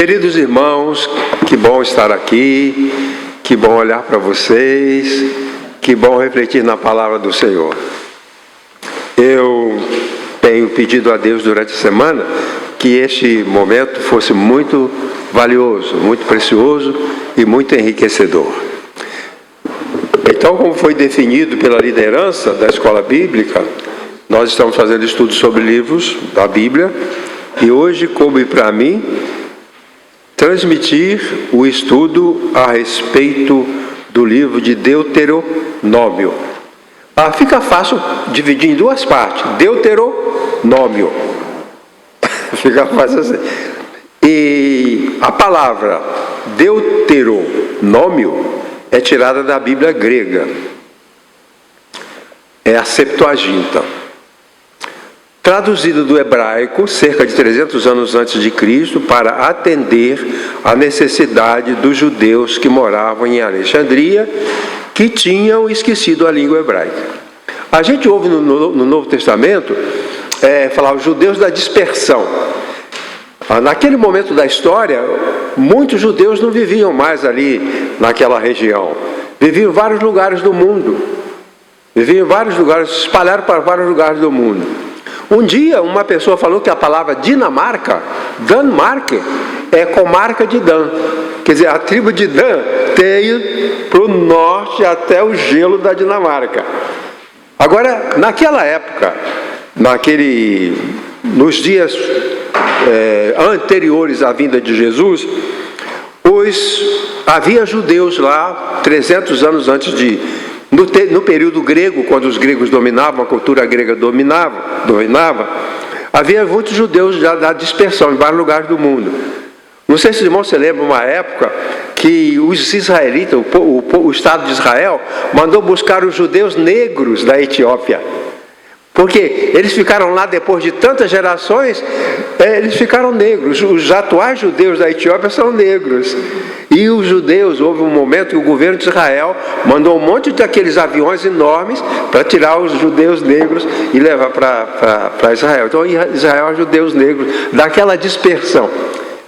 Queridos irmãos, que bom estar aqui, que bom olhar para vocês, que bom refletir na palavra do Senhor. Eu tenho pedido a Deus durante a semana que este momento fosse muito valioso, muito precioso e muito enriquecedor. Então, como foi definido pela liderança da escola bíblica, nós estamos fazendo estudos sobre livros da Bíblia e hoje coube para mim transmitir o estudo a respeito do livro de Deuteronômio. Fica fácil dividir em duas partes. Deuteronômio. Fica fácil assim. E a palavra Deuteronômio é tirada da Bíblia grega. É a Septuaginta. Traduzido do hebraico cerca de 300 anos antes de Cristo para atender à necessidade dos judeus que moravam em Alexandria, que tinham esquecido a língua hebraica. A gente ouve no Novo Testamento falar os judeus da dispersão. Naquele momento da história, muitos judeus não viviam mais ali naquela região. Viviam em vários lugares do mundo. Viviam em vários lugares, se espalharam para vários lugares do mundo. Um dia, uma pessoa falou que a palavra Dinamarca, Danmark, é comarca de Dan. Quer dizer, a tribo de Dan tem para o norte até o gelo da Dinamarca. Agora, naquela época, nos dias anteriores à vinda de Jesus, havia judeus lá, 300 anos antes no período grego, quando os gregos dominavam, a cultura grega dominava, havia muitos judeus já da dispersão em vários lugares do mundo. Não sei se irmão se lembra uma época que os israelitas, o Estado de Israel, mandou buscar os judeus negros da Etiópia. Porque eles ficaram lá depois de tantas gerações, eles ficaram negros. Os atuais judeus da Etiópia são negros. E os judeus, houve um momento que o governo de Israel mandou um monte daqueles aviões enormes para tirar os judeus negros e levar para Israel. Então Israel é judeus negros daquela dispersão.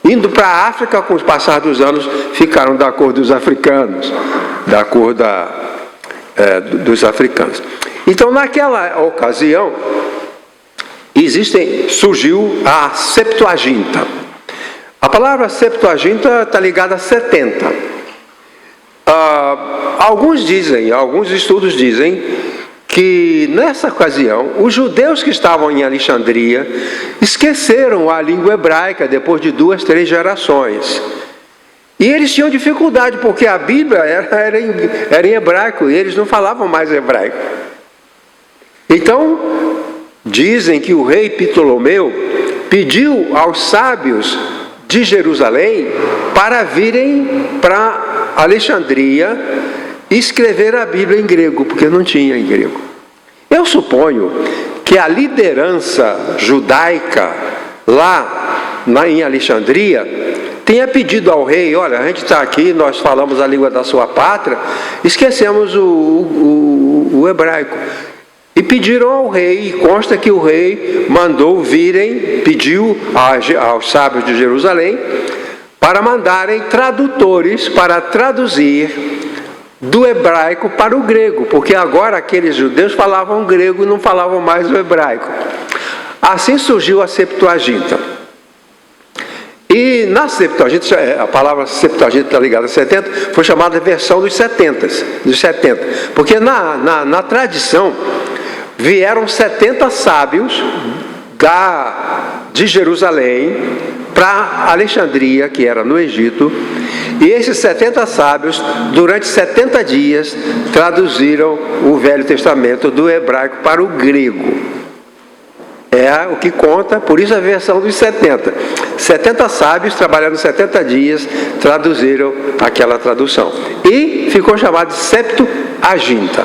Indo para a África, com o passar dos anos, ficaram da cor dos africanos, da cor dos africanos. Então, naquela ocasião, surgiu a Septuaginta. A palavra Septuaginta está ligada a 70. Alguns estudos dizem que nessa ocasião, os judeus que estavam em Alexandria esqueceram a língua hebraica depois de 2, 3 gerações. E eles tinham dificuldade, porque a Bíblia era em hebraico e eles não falavam mais hebraico. Então, dizem que o rei Ptolomeu pediu aos sábios de Jerusalém para virem para Alexandria e escrever a Bíblia em grego, porque não tinha em grego. Eu suponho que a liderança judaica lá em Alexandria tenha pedido ao rei: olha, a gente está aqui, nós falamos a língua da sua pátria, esquecemos o hebraico. E pediram ao rei, e consta que o rei pediu aos sábios de Jerusalém para mandarem tradutores para traduzir do hebraico para o grego, porque agora aqueles judeus falavam grego e não falavam mais o hebraico. Assim surgiu a Septuaginta. E na Septuaginta, a palavra Septuaginta está ligada a 70, foi chamada de versão dos 70, porque na tradição vieram 70 sábios de Jerusalém para Alexandria, que era no Egito, e esses 70 sábios, durante 70 dias, traduziram o Velho Testamento do hebraico para o grego. É o que conta, por isso a versão dos 70. 70 sábios, trabalhando 70 dias, traduziram aquela tradução. E ficou chamado de Septuaginta.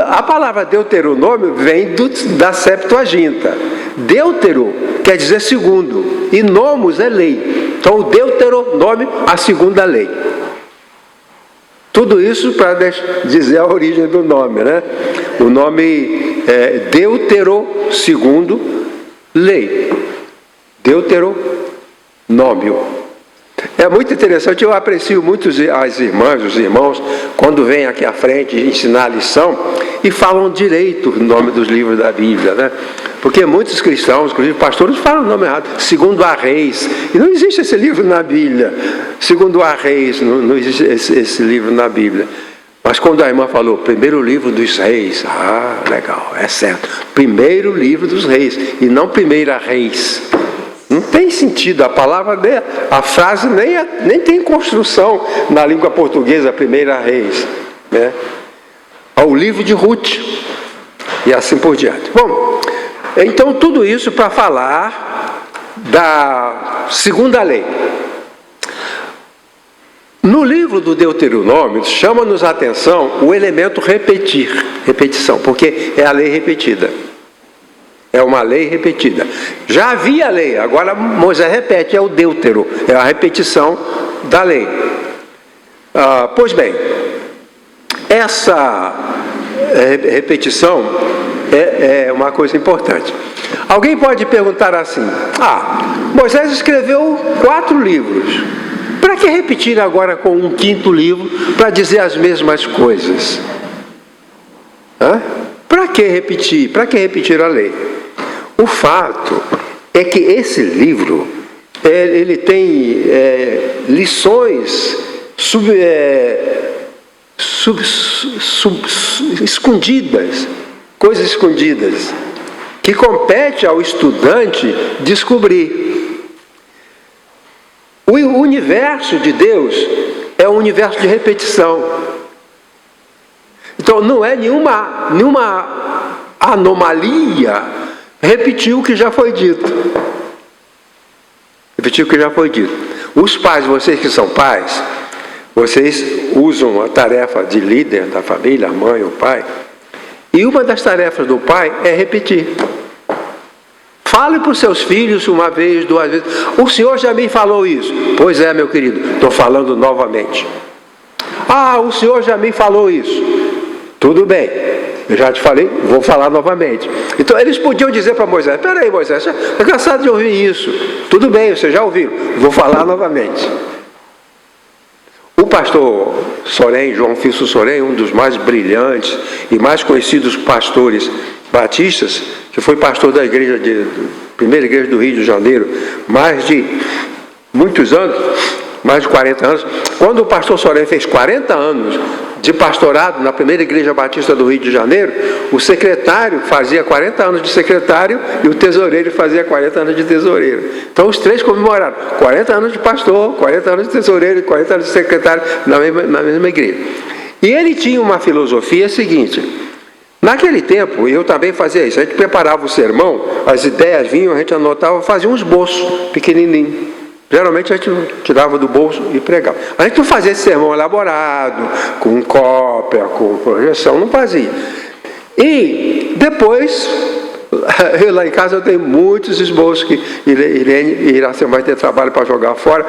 A palavra Deuteronômio vem da Septuaginta. Deutero quer dizer segundo, e nomos é lei. Então o Deuteronômio, a segunda lei. Tudo isso para dizer a origem do nome, né? O nome é Deutero, segundo, lei. Deuteronômio. É muito interessante, eu aprecio muito as irmãs, os irmãos, quando vêm aqui à frente ensinar a lição e falam direito o nome dos livros da Bíblia, né? Porque muitos cristãos, inclusive pastores, falam o nome errado, segundo a Reis, e não existe esse livro na Bíblia, segundo a Reis, não existe esse livro na Bíblia. Mas quando a irmã falou, primeiro livro dos reis, legal, é certo, primeiro livro dos reis, e não primeira Reis. Não tem sentido, a palavra, a frase nem tem construção na língua portuguesa, primeira Reis, né? O livro de Ruth, e assim por diante. Bom, então tudo isso para falar da segunda lei. No livro do Deuteronômio, chama-nos a atenção o elemento repetição, porque é a lei repetida. É uma lei repetida. Já havia lei, agora Moisés repete, é o Deutero, é a repetição da lei. Pois bem, essa repetição é uma coisa importante. Alguém pode perguntar assim, Moisés escreveu 4 livros, para que repetir agora com um 5º livro para dizer as mesmas coisas? Para que repetir? Para que repetir a lei? O fato é que esse livro, ele tem lições escondidas, coisas escondidas, que compete ao estudante descobrir. O universo de Deus é um universo de repetição. Então não é nenhuma anomalia repetir o que já foi dito. Repetir o que já foi dito. Os pais, vocês que são pais, vocês usam a tarefa de líder da família, a mãe, o pai, e uma das tarefas do pai é repetir. Fale para os seus filhos uma vez, 2 vezes. O senhor já me falou isso. Pois é, meu querido, estou falando novamente. O senhor já me falou isso. Tudo bem, eu já te falei, vou falar novamente. Então eles podiam dizer para Moisés, espera aí, Moisés, você está cansado de ouvir isso. Tudo bem, vocês já ouviram, vou falar novamente. O pastor Sorém, João Filso Sorém, um dos mais brilhantes e mais conhecidos pastores batistas, que foi pastor da primeira igreja do Rio de Janeiro, mais de muitos anos, mais de 40 anos. Quando o pastor Sorém fez 40 anos de pastorado na primeira igreja batista do Rio de Janeiro, o secretário fazia 40 anos de secretário e o tesoureiro fazia 40 anos de tesoureiro. Então os 3 comemoraram 40 anos de pastor, 40 anos de tesoureiro e 40 anos de secretário na mesma igreja. E ele tinha uma filosofia seguinte. Naquele tempo, eu também fazia isso, a gente preparava o sermão, as ideias vinham, a gente anotava, fazia um esboço pequenininho. Geralmente a gente tirava do bolso e pregava. A gente não fazia esse sermão elaborado, com cópia, com projeção, não fazia. E depois, lá em casa eu tenho muitos esboços que Irene e Iracema vai ter trabalho para jogar fora,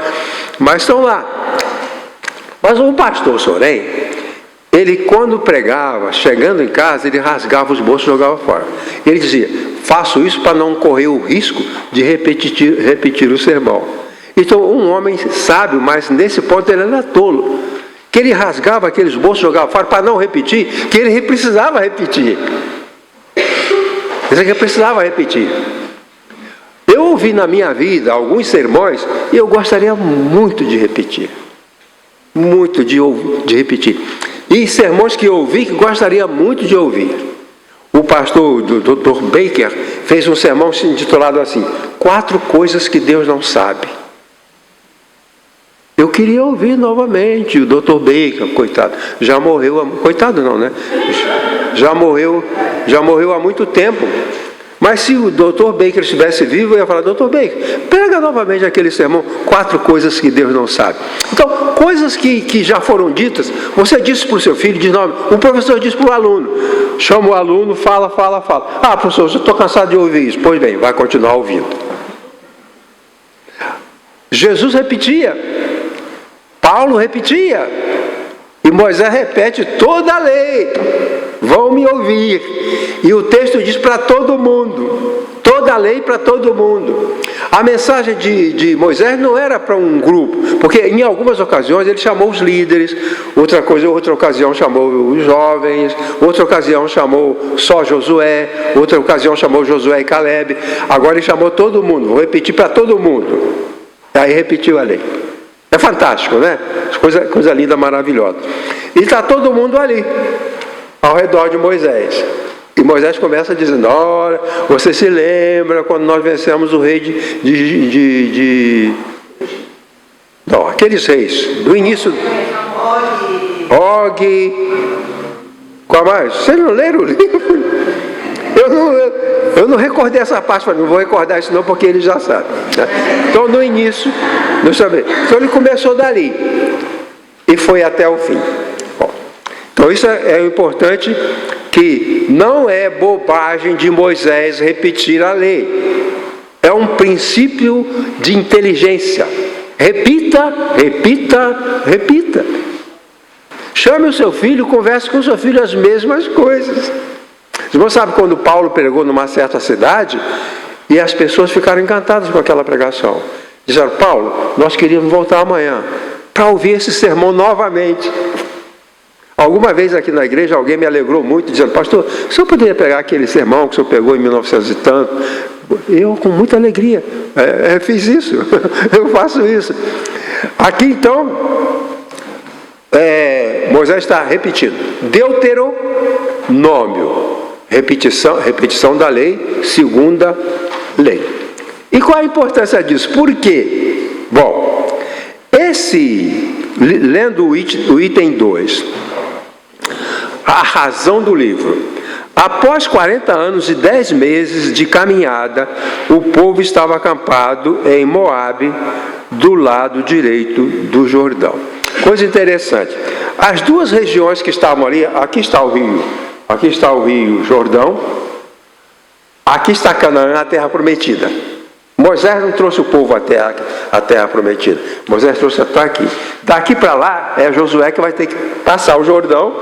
mas estão lá. Mas o pastor Sorém, ele quando pregava, chegando em casa, ele rasgava os bolsos e jogava fora. Ele dizia, faço isso para não correr o risco de repetir o sermão. Então um homem sábio, mas nesse ponto ele era tolo, que ele rasgava aqueles bolsos e jogava fora para não repetir, que ele precisava repetir. Ele precisava repetir. Eu ouvi na minha vida alguns sermões e eu gostaria muito de repetir. Muito de repetir. E sermões que eu ouvi que gostaria muito de ouvir. O pastor Dr. Baker fez um sermão intitulado assim, 4 coisas que Deus não sabe. Eu queria ouvir novamente o Dr. Baker, coitado, já morreu, coitado não, né? Já morreu há muito tempo. Mas se o Dr. Baker estivesse vivo, eu ia falar, Dr. Baker, pega novamente aquele sermão, 4 coisas que Deus não sabe. Então, coisas que já foram ditas, você disse para o seu filho, diz nome, o professor disse para o aluno, chama o aluno, fala. Professor, eu estou cansado de ouvir isso. Pois bem, vai continuar ouvindo. Jesus repetia, Paulo repetia, e Moisés repete toda a lei. Vão me ouvir. E o texto diz para todo mundo. Toda a lei para todo mundo. A mensagem de Moisés não era para um grupo, porque em algumas ocasiões ele chamou os líderes, outra ocasião chamou os jovens, outra ocasião chamou só Josué, outra ocasião chamou Josué e Caleb. Agora ele chamou todo mundo, vou repetir para todo mundo. Aí repetiu a lei. É fantástico, né? Coisa linda, maravilhosa. E está todo mundo ali, ao redor de Moisés. E Moisés começa dizendo: olha, você se lembra quando nós vencemos o rei Não, aqueles reis, do início... Og... Qual mais? Vocês não leram o livro? Eu não recordei essa parte, não vou recordar isso não, porque ele já sabe. Né? Então, no início, então ele começou dali e foi até o fim. Bom, então, isso é importante, que não é bobagem de Moisés repetir a lei. É um princípio de inteligência. Repita, repita, repita. Chame o seu filho, converse com o seu filho as mesmas coisas. Os irmãos sabem quando Paulo pregou numa certa cidade e as pessoas ficaram encantadas com aquela pregação. Disseram: Paulo, nós queríamos voltar amanhã para ouvir esse sermão novamente. Alguma vez aqui na igreja alguém me alegrou muito, dizendo: pastor, o senhor poderia pegar aquele sermão que o senhor pegou em 1900 e tanto? Eu, com muita alegria, fiz isso, eu faço isso. Aqui então, Moisés está repetindo: Deuteronômio, repetição da lei, segunda lei. E qual a importância disso? Por quê? Bom, lendo o item 2, a razão do livro. Após 40 anos e 10 meses de caminhada, o povo estava acampado em Moabe, do lado direito do Jordão. Coisa interessante, as duas regiões que estavam ali, aqui está o rio Jordão, aqui está Canaã, a terra prometida. Moisés não trouxe o povo à terra prometida, Moisés trouxe até aqui. Daqui para lá é Josué que vai ter que passar o Jordão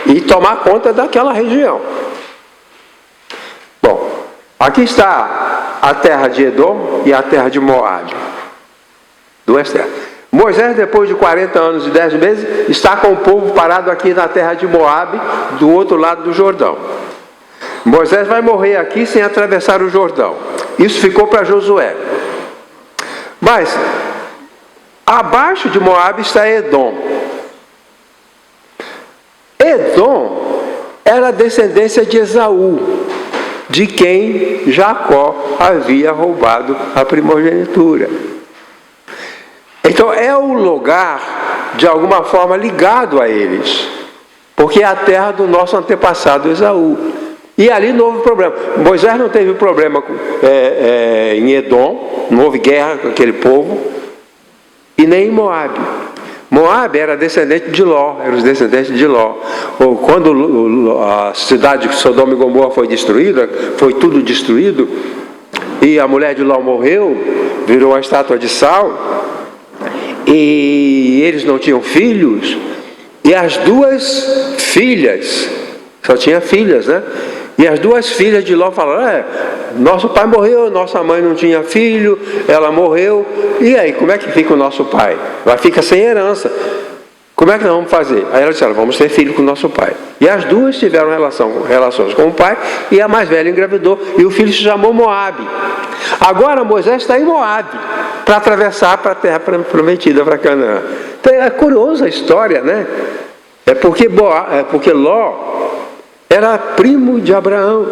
e tomar conta daquela região. Bom, aqui está a terra de Edom e a terra de Moabe, duas terras. Moisés, depois de 40 anos e 10 meses, está com o povo parado aqui na terra de Moabe, do outro lado do Jordão. Moisés vai morrer aqui sem atravessar o Jordão. Isso ficou para Josué. Mas, abaixo de Moabe está Edom. Edom era descendência de Esaú, de quem Jacó havia roubado a primogenitura. Então é um lugar, de alguma forma, ligado a eles, porque é a terra do nosso antepassado Esaú. E ali não houve problema. Moisés não teve problema em Edom, não houve guerra com aquele povo, e nem em Moabe. Moabe era descendente de Ló, eram os descendentes de Ló. Quando a cidade de Sodoma e Gomorra foi destruída, foi tudo destruído, e a mulher de Ló morreu, virou uma estátua de sal, e eles não tinham filhos, e as duas filhas, só tinha filhas, né? E as duas filhas de Ló falaram: nosso pai morreu, nossa mãe não tinha filho, ela morreu, e aí, como é que fica o nosso pai? Vai ficar sem herança. Como é que nós vamos fazer? Aí elas disseram: vamos ter filho com o nosso pai. E as duas tiveram relações com o pai, e a mais velha engravidou, e o filho se chamou Moabe. Agora Moisés está em Moabe, para atravessar para a terra prometida, para Canaã. Então é curiosa a história, né? É porque Ló era primo de Abraão.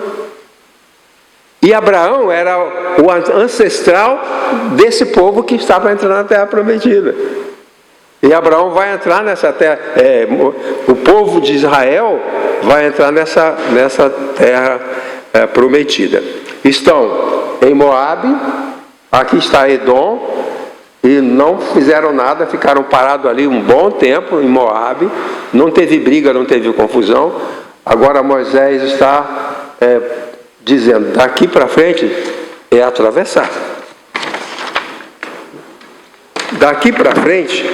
E Abraão era o ancestral desse povo que estava entrando na terra prometida. E Abraão vai entrar nessa terra, o povo de Israel vai entrar nessa terra prometida. Estão em Moabe, aqui está Edom, e não fizeram nada, ficaram parados ali um bom tempo em Moabe, não teve briga, não teve confusão. Agora Moisés está dizendo: daqui para frente é atravessar. Daqui para frente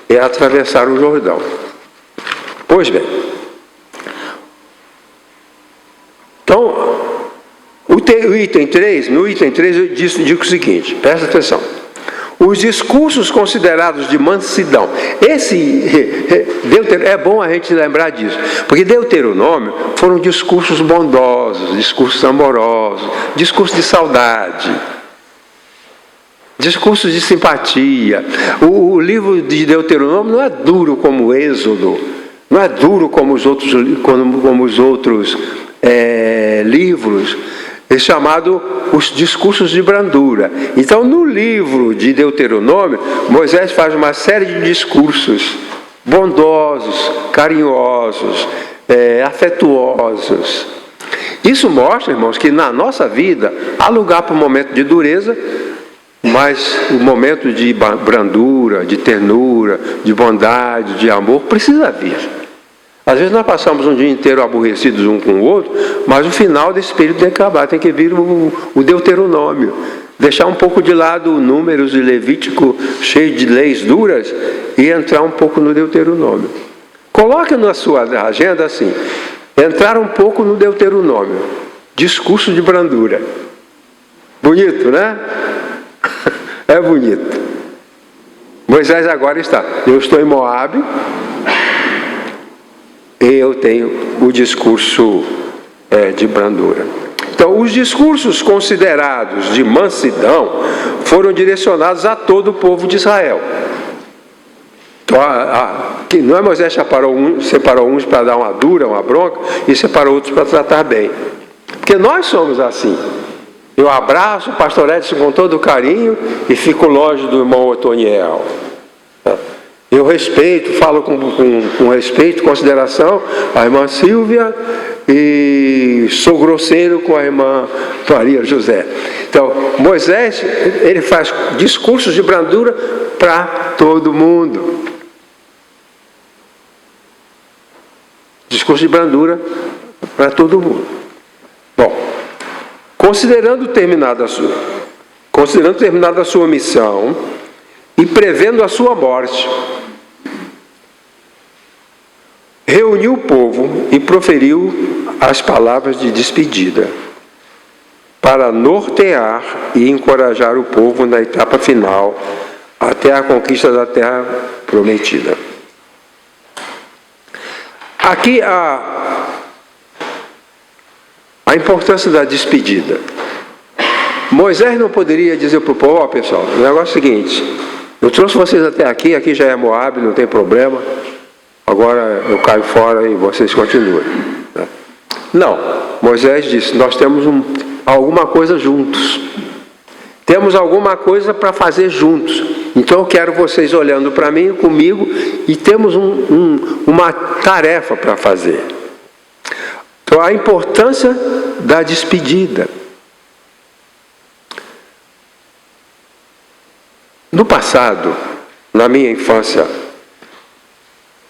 é atravessar o Jordão. Pois bem, então o no item 3 eu digo o seguinte, presta atenção. Os discursos considerados de mansidão. É bom a gente lembrar disso, porque Deuteronômio foram discursos bondosos, discursos amorosos, discursos de saudade, discursos de simpatia. O livro de Deuteronômio não é duro como o Êxodo, não é duro como os outros livros. É chamado os discursos de brandura. Então, no livro de Deuteronômio, Moisés faz uma série de discursos bondosos, carinhosos, afetuosos. Isso mostra, irmãos, que na nossa vida há lugar para um momento de dureza, mas o momento de brandura, de ternura, de bondade, de amor, precisa vir. Às vezes nós passamos um dia inteiro aborrecidos um com o outro, mas o final desse período tem que acabar, tem que vir o Deuteronômio. Deixar um pouco de lado o Números e Levítico cheio de leis duras e entrar um pouco no Deuteronômio. Coloque na sua agenda assim, entrar um pouco no Deuteronômio, discurso de brandura. Bonito, né? É bonito. Moisés agora está, eu estou em Moabe, eu tenho o discurso de brandura. Então, os discursos considerados de mansidão foram direcionados a todo o povo de Israel. Então, não é Moisés separou uns para dar uma dura, uma bronca, e separou outros para tratar bem. Porque nós somos assim. Eu abraço o pastor Edson com todo carinho e fico longe do irmão Otoniel. Eu respeito, falo com respeito, consideração a irmã Silvia e sou grosseiro com a irmã Maria José. Então, Moisés, ele faz discursos de brandura para todo mundo. Discurso de brandura para todo mundo. Bom, considerando terminada a sua missão e prevendo a sua morte, reuniu o povo e proferiu as palavras de despedida para nortear e encorajar o povo na etapa final até a conquista da terra prometida. Aqui a importância da despedida. Moisés não poderia dizer para o povo, pessoal, o negócio é o seguinte, eu trouxe vocês até aqui já é Moabe, não tem problema, agora eu caio fora e vocês continuem. Não, Moisés disse, nós temos alguma coisa juntos. Temos alguma coisa para fazer juntos. Então eu quero vocês olhando para mim, comigo, e temos uma tarefa para fazer. Então a importância da despedida. No passado, na minha infância,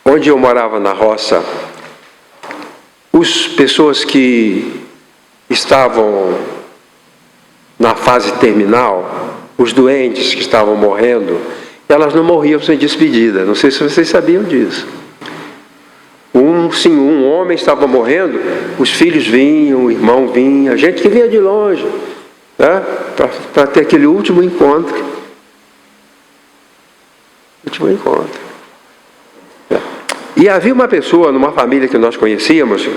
onde eu morava na roça, as pessoas que estavam na fase terminal, os doentes que estavam morrendo, elas não morriam sem despedida. Não sei se vocês sabiam disso. Um homem estava morrendo, os filhos vinham, o irmão vinha, a gente que vinha de longe, né, para ter aquele último encontro. E havia uma pessoa numa família que nós conhecíamos,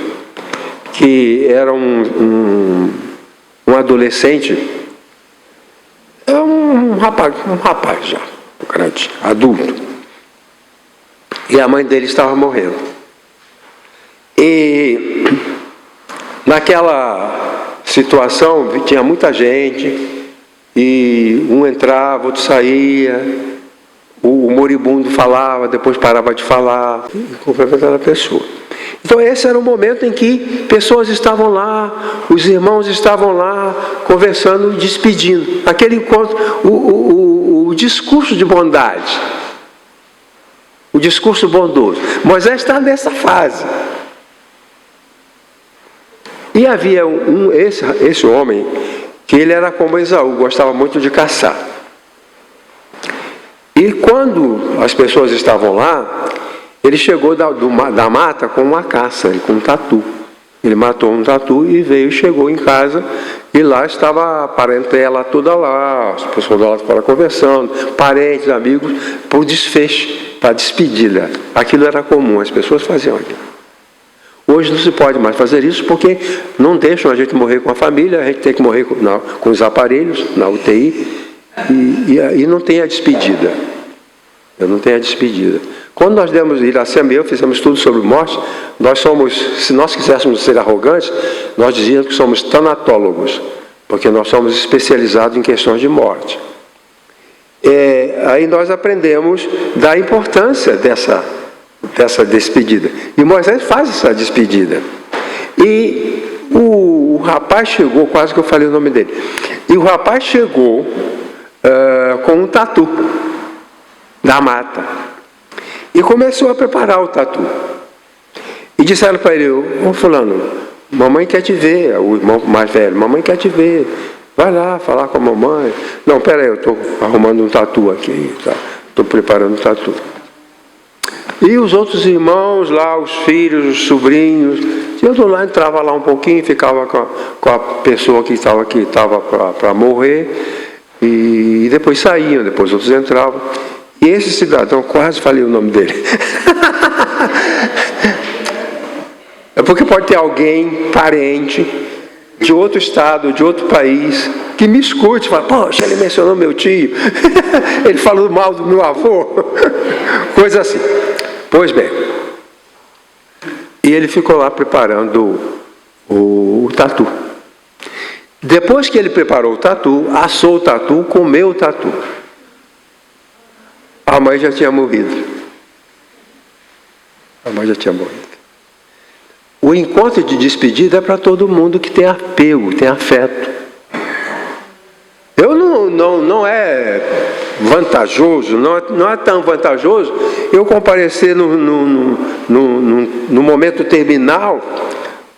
que era um adolescente, um rapaz já, grande, adulto. E a mãe dele estava morrendo. E naquela situação tinha muita gente, e um entrava, outro saía, o moribundo falava, depois parava de falar, e complementava a pessoa. Então esse era o momento em que pessoas estavam lá, os irmãos estavam lá, conversando e despedindo. Aquele encontro, o discurso de bondade, o discurso bondoso. Moisés está nessa fase. E havia esse homem, que ele era como Esaú, gostava muito de caçar. E quando as pessoas estavam lá, ele chegou da mata com uma caça, com um tatu. Ele matou um tatu e chegou em casa E lá estava a parentela toda lá, as pessoas lá fora conversando, parentes, amigos, para o desfecho, para a despedida. Aquilo era comum, as pessoas faziam aquilo. Hoje não se pode mais fazer isso porque não deixam a gente morrer com a família, a gente tem que morrer com os aparelhos, na UTI, e não tem a despedida. Eu não tenho a despedida. Quando nós demos Iracema e eu fizemos estudo sobre morte, nós somos, se nós quiséssemos ser arrogantes, nós dizíamos que somos tanatólogos, porque nós somos especializados em questões de morte. Aí nós aprendemos da importância dessa despedida. E Moisés faz essa despedida. E o rapaz chegou, quase que eu falei o nome dele, e o rapaz chegou com um tatu da mata. E começou a preparar o tatu. E disseram para ele: ô fulano, mamãe quer te ver, o irmão mais velho, mamãe quer te ver. Vai lá falar com a mamãe. Não, peraí, eu estou arrumando um tatu aqui, estou preparando um tatu. E os outros irmãos lá, os filhos, os sobrinhos, eu lá entrava lá um pouquinho, ficava com a pessoa que estava para morrer, e depois saíam, depois outros entravam. E esse cidadão, quase falei o nome dele. É porque pode ter alguém, parente, de outro estado, de outro país, que me escute e fala: poxa, ele mencionou meu tio, ele falou mal do meu avô, coisa assim. Pois bem, e ele ficou lá preparando o tatu. Depois que ele preparou o tatu, assou o tatu, comeu o tatu. A mãe já tinha morrido. A mãe já tinha morrido. O encontro de despedida é para todo mundo que tem apego, tem afeto. Eu não é vantajoso, não é tão vantajoso eu comparecer no momento terminal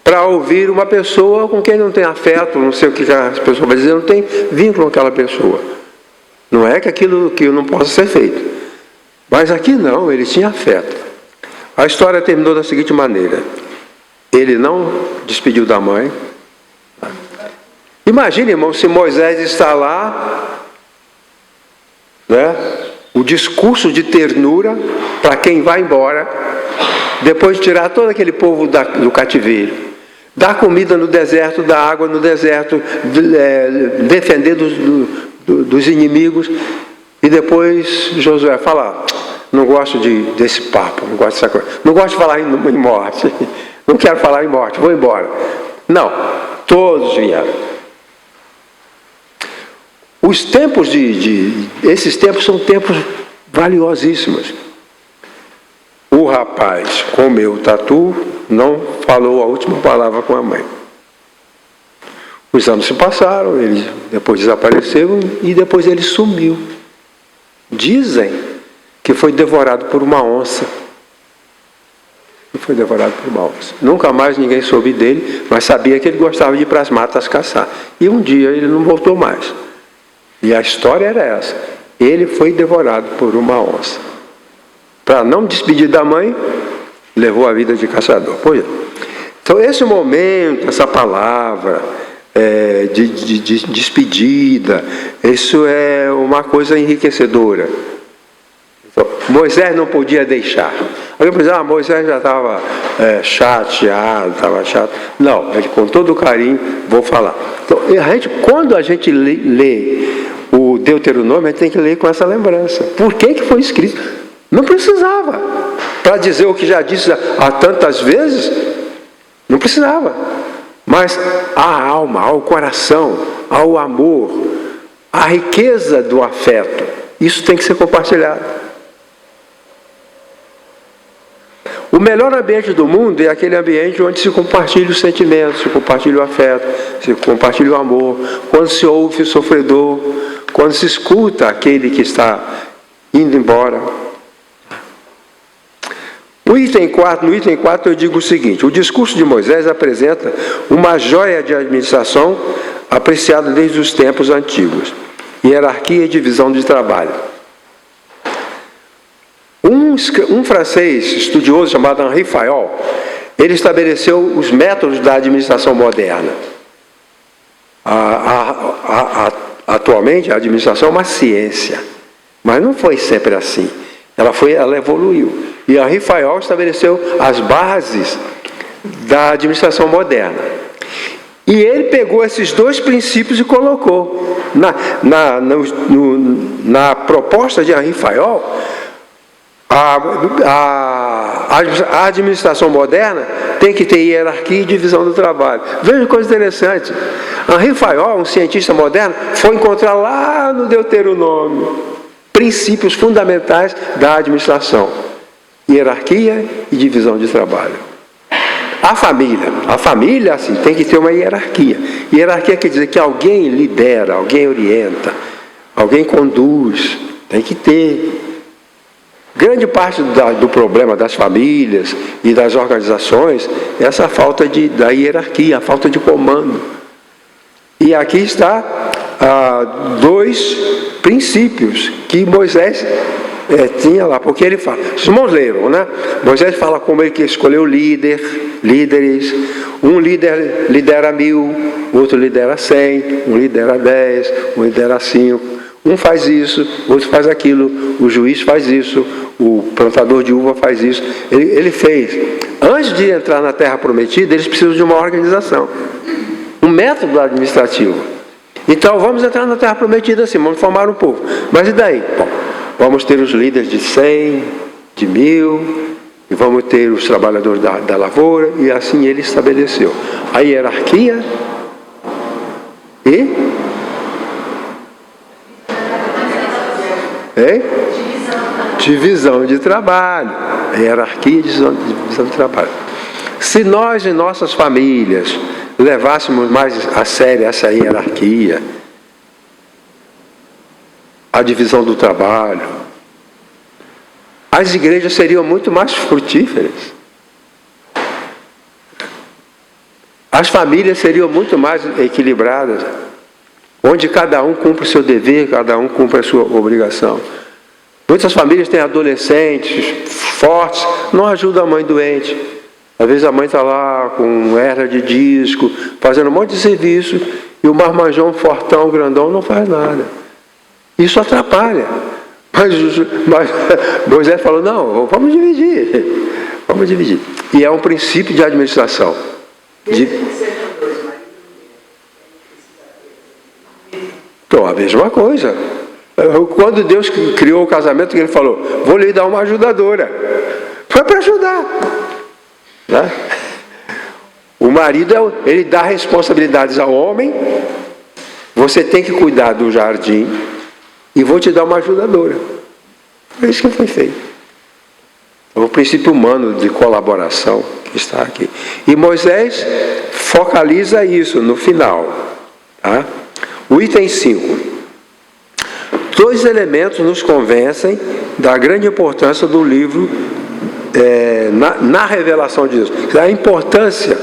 para ouvir uma pessoa com quem não tem afeto, não sei o que a pessoa vai dizer, não tem vínculo com aquela pessoa. Não é que aquilo que não possa ser feito. Mas aqui não, ele tinha afeto. A história terminou da seguinte maneira: ele não despediu da mãe. Imagine, irmão, se Moisés está lá, né, o discurso de ternura para quem vai embora, depois de tirar todo aquele povo do cativeiro, dar comida no deserto, dar água no deserto, defender dos inimigos, e depois Josué fala: não gosto desse papo, não gosto dessa coisa, não gosto de falar em morte, não quero falar em morte, vou embora. Não, todos vieram. Os tempos esses tempos são tempos valiosíssimos. O rapaz comeu o tatu, não falou a última palavra com a mãe. Os anos se passaram, ele depois desapareceu e depois ele sumiu. Dizem que foi devorado por uma onça. Foi devorado por uma onça. Nunca mais ninguém soube dele, mas sabia que ele gostava de ir para as matas caçar. E um dia ele não voltou mais. E a história era essa: ele foi devorado por uma onça. Para não despedir da mãe, levou a vida de caçador. Pois é. Então esse momento, essa palavra de despedida, isso é uma coisa enriquecedora. Então, Moisés não podia deixar. Alguém pode dizer: Moisés já estava chateado, estava chato. Não, ele com todo o carinho, vou falar. Então, quando a gente lê o Deuteronômio, a gente tem que ler com essa lembrança. Por que foi escrito? Não precisava. Para dizer o que já disse há tantas vezes, não precisava. Mas a alma, ao coração, ao amor, a riqueza do afeto, isso tem que ser compartilhado. O melhor ambiente do mundo é aquele ambiente onde se compartilha os sentimentos, se compartilha o afeto, se compartilha o amor, quando se ouve o sofredor, quando se escuta aquele que está indo embora. No item 4 eu digo o seguinte: o discurso de Moisés apresenta uma joia de administração apreciada desde os tempos antigos, hierarquia e divisão de trabalho. Um francês estudioso chamado Henri Fayol, ele estabeleceu os métodos da administração moderna. A atualmente a administração é uma ciência, mas não foi sempre assim. Ela evoluiu. E Henri Fayol estabeleceu as bases da administração moderna. E ele pegou esses dois princípios e colocou na proposta de Henri Fayol. A administração moderna tem que ter hierarquia e divisão do trabalho. Veja que coisa interessante. Henri Fayol, um cientista moderno, foi encontrar lá no Deuteronômio princípios fundamentais da administração: hierarquia e divisão de trabalho. A família assim, tem que ter uma hierarquia. Hierarquia quer dizer que alguém lidera, alguém orienta, alguém conduz. Tem que ter. Grande parte do problema das famílias e das organizações é essa falta da hierarquia, a falta de comando. E aqui está dois princípios que Moisés tinha lá, porque ele fala, os irmãos leram, né? Moisés fala como ele que escolheu líderes, um líder lidera 1000, outro lidera 100, um lidera 10, um lidera 5. Um faz isso, outro faz aquilo, o juiz faz isso, o plantador de uva faz isso. Ele fez. Antes de entrar na terra prometida, eles precisam de uma organização, um método administrativo. Então, vamos entrar na terra prometida assim, vamos formar um povo. Mas e daí? Bom, vamos ter os líderes de 100, de 1000, e vamos ter os trabalhadores da lavoura, e assim ele estabeleceu a hierarquia e... divisão de trabalho. Hierarquia e divisão de trabalho. Se nós em nossas famílias levássemos mais a sério essa hierarquia, a divisão do trabalho, as igrejas seriam muito mais frutíferas. As famílias seriam muito mais equilibradas, onde cada um cumpre o seu dever, cada um cumpre a sua obrigação. Muitas famílias têm adolescentes fortes, não ajudam a mãe doente. Às vezes a mãe está lá com hernia de disco, fazendo um monte de serviço, e o marmanjão fortão, grandão, não faz nada. Isso atrapalha. Mas Moisés falou, não, vamos dividir. Vamos dividir. E é um princípio de administração. Então, a mesma coisa. Quando Deus criou o casamento, ele falou, vou lhe dar uma ajudadora. Foi para ajudar. Né? O marido, ele dá responsabilidades ao homem. Você tem que cuidar do jardim e vou te dar uma ajudadora. É isso que foi feito. É o princípio humano de colaboração que está aqui. E Moisés focaliza isso no final. Tá? O item 5. 2 elementos nos convencem da grande importância do livro na revelação de Deus. A importância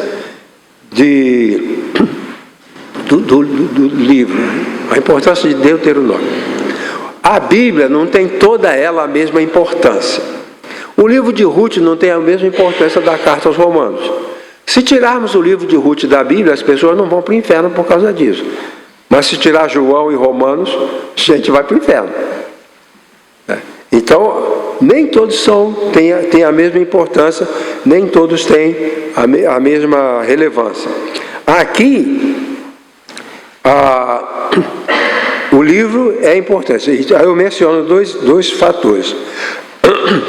do livro, a importância de Deuteronômio. A Bíblia não tem toda ela a mesma importância. O livro de Ruth não tem a mesma importância da carta aos Romanos. Se tirarmos o livro de Ruth da Bíblia, as pessoas não vão para o inferno por causa disso. Mas se tirar João e Romanos, a gente vai para o inferno. Então, nem todos têm a mesma importância, nem todos têm a mesma relevância. Aqui, o livro é importante. Eu menciono dois fatores.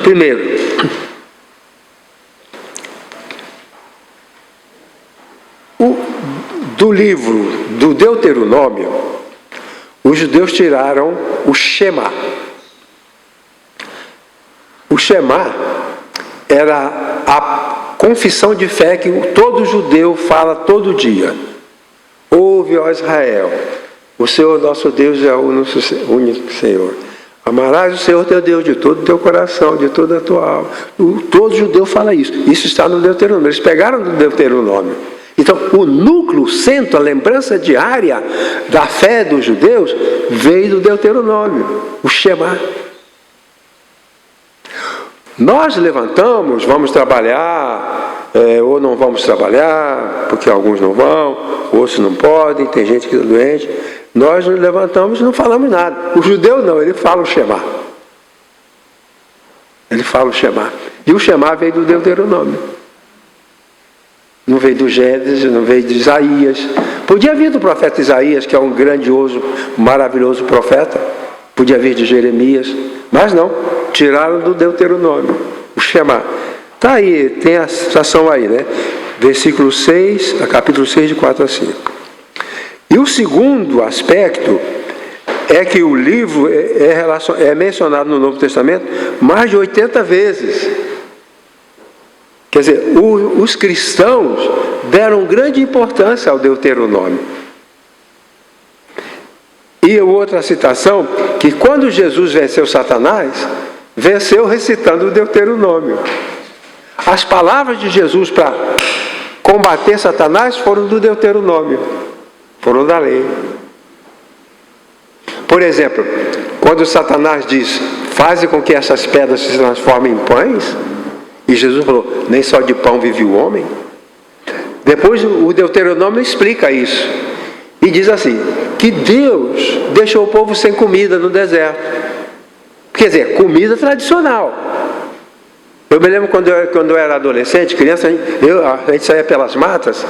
Primeiro, do livro do Deuteronômio, os judeus tiraram o Shema. O Shema era a confissão de fé que todo judeu fala todo dia. Ouve, ó Israel, o Senhor nosso Deus é o único Senhor. Amarás o Senhor teu Deus de todo o teu coração, de toda a tua alma. Todo judeu fala isso. Isso está no Deuteronômio. Eles pegaram do Deuteronômio. Então, o núcleo, o centro, a lembrança diária da fé dos judeus veio do Deuteronômio, o Shema. Nós levantamos, vamos trabalhar, ou não vamos trabalhar, porque alguns não vão, outros não podem, tem gente que está doente. Nós nos levantamos e não falamos nada. O judeu não, ele fala o Shema. Ele fala o Shema. E o Shema veio do Deuteronômio. Não veio do Gênesis, não veio de Isaías. Podia vir do profeta Isaías, que é um grandioso, maravilhoso profeta. Podia vir de Jeremias. Mas não, tiraram do Deuteronômio. O Shema. Está aí, tem a citação aí, né? Versículo 6, capítulo 6, de 4 a 5. E o segundo aspecto é que o livro é mencionado no Novo Testamento mais de 80 vezes. Quer dizer, os cristãos deram grande importância ao Deuteronômio. E outra citação, que quando Jesus venceu Satanás, venceu recitando o Deuteronômio. As palavras de Jesus para combater Satanás foram do Deuteronômio, foram da lei. Por exemplo, quando Satanás diz, faze com que essas pedras se transformem em pães, e Jesus falou, nem só de pão vive o homem. Depois o Deuteronômio explica isso, e diz assim, que Deus deixou o povo sem comida no deserto. Quer dizer, comida tradicional. Eu me lembro quando eu era adolescente, criança, a gente saía pelas matas,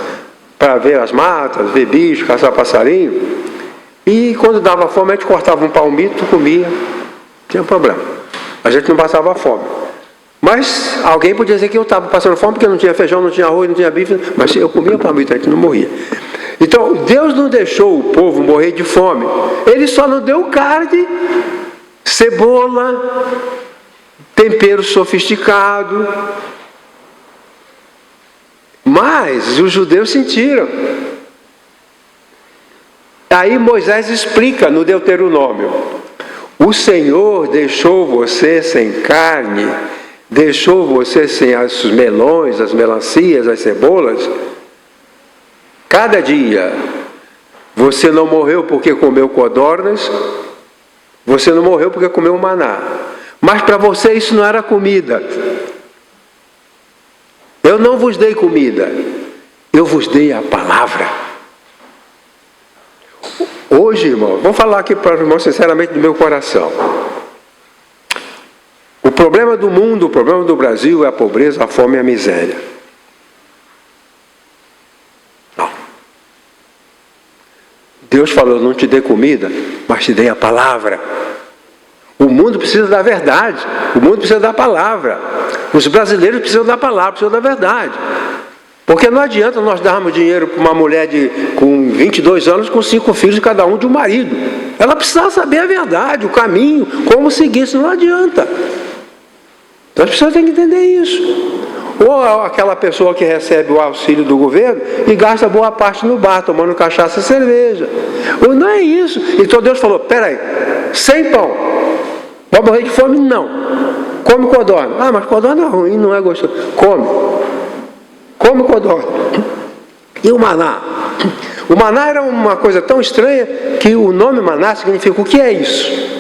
para ver as matas, ver bicho, caçar passarinho, e quando dava fome, a gente cortava um palmito, comia, não tinha problema. A gente não passava fome. Mas alguém podia dizer que eu estava passando fome, porque não tinha feijão, não tinha arroz, não tinha bife, mas eu comia palmito, a gente não morria. Então, Deus não deixou o povo morrer de fome, Ele só não deu carne, cebola, tempero sofisticado. Mas os judeus sentiram. Aí Moisés explica no Deuteronômio, o Senhor deixou você sem carne, deixou você sem os melões, as melancias, as cebolas. Cada dia, você não morreu porque comeu codornas, você não morreu porque comeu maná. Mas para você isso não era comida. Eu não vos dei comida, eu vos dei a palavra. Hoje, irmão, vou falar aqui para os irmãos sinceramente do meu coração. O problema do mundo, o problema do Brasil é a pobreza, a fome e a miséria. Não. Deus falou, não te dei comida, mas te dei a palavra. O mundo precisa da verdade, o mundo precisa da palavra. Os brasileiros precisam da palavra, precisam da verdade. Porque não adianta nós darmos dinheiro para uma mulher com 22 anos, com 5 filhos, cada um de um marido. Ela precisa saber a verdade, o caminho, como seguir, isso não adianta. Então as pessoas têm que entender isso. Ou aquela pessoa que recebe o auxílio do governo e gasta boa parte no bar, tomando cachaça e cerveja. Ou não é isso. Então Deus falou, peraí, sem pão, vai morrer de fome? Não. Come codorna. Ah, mas codorna é ruim, não é gostoso. Come codorna. E o maná? O maná era uma coisa tão estranha que o nome maná significa, o que é isso?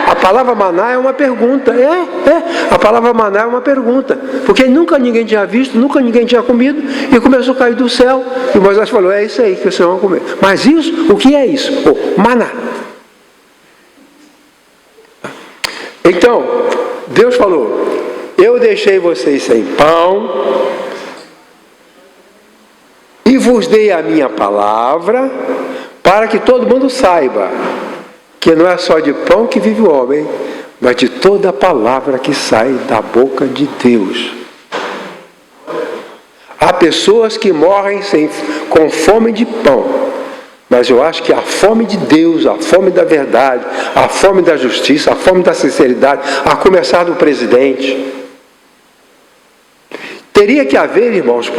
A palavra maná é uma pergunta. A palavra maná é uma pergunta. Porque nunca ninguém tinha visto, nunca ninguém tinha comido, e começou a cair do céu. E Moisés falou, é isso aí que vocês vão comer. Mas isso, o que é isso? Maná. Então, Deus falou, eu deixei vocês sem pão, e vos dei a minha palavra, para que todo mundo saiba que não é só de pão que vive o homem, mas de toda a palavra que sai da boca de Deus. Há pessoas que morrem com fome de pão, mas eu acho que a fome de Deus, a fome da verdade, a fome da justiça, a fome da sinceridade, a começar do presidente, teria que haver, irmãos,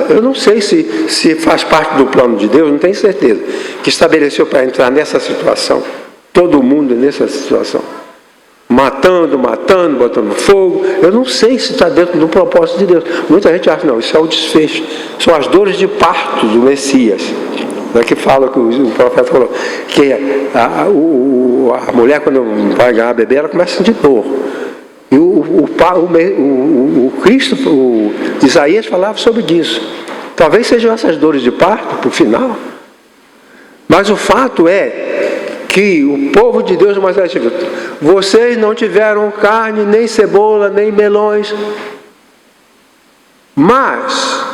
eu não sei se faz parte do plano de Deus, não tenho certeza, que estabeleceu para entrar nessa situação, todo mundo nessa situação, matando, botando fogo. Eu não sei se está dentro do propósito de Deus. Muita gente acha, não, isso é o desfecho, são as dores de parto do Messias. Que fala, que o profeta falou, que a mulher, quando vai ganhar bebê, ela começa a sentir dor. E o Cristo, o Isaías falava sobre isso. Talvez sejam essas dores de parto, para o final. Mas o fato é que o povo de Deus, Moisés disse: vocês não tiveram carne, nem cebola, nem melões, mas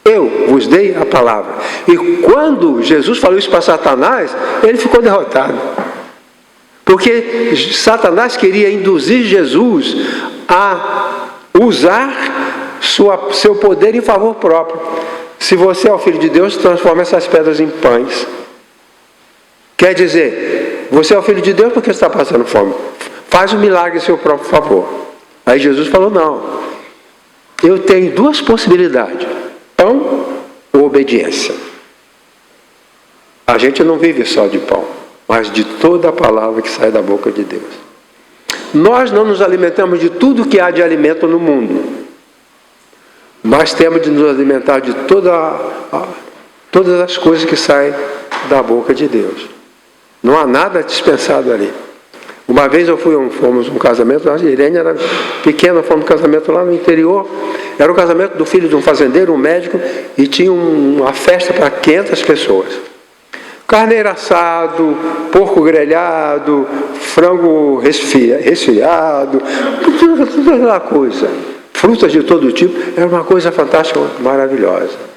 eu vos dei a palavra. E quando Jesus falou isso para Satanás, ele ficou derrotado. Porque Satanás queria induzir Jesus a usar seu poder em favor próprio. Se você é o Filho de Deus, transforma essas pedras em pães. Quer dizer, você é o Filho de Deus porque está passando fome. Faz um milagre em seu próprio favor. Aí Jesus falou: não, eu tenho duas possibilidades: pão ou obediência. A gente não vive só de pão, mas de toda a palavra que sai da boca de Deus. Nós não nos alimentamos de tudo que há de alimento no mundo, mas temos de nos alimentar de todas as coisas que saem da boca de Deus. Não há nada dispensado ali. Uma vez fomos num casamento, a Irene era pequena, fomos num casamento lá no interior. Era o casamento do filho de um fazendeiro, um médico, e tinha uma festa para 500 pessoas. Carneiro assado, porco grelhado, frango resfriado, toda aquela coisa. Frutas de todo tipo, era uma coisa fantástica, maravilhosa.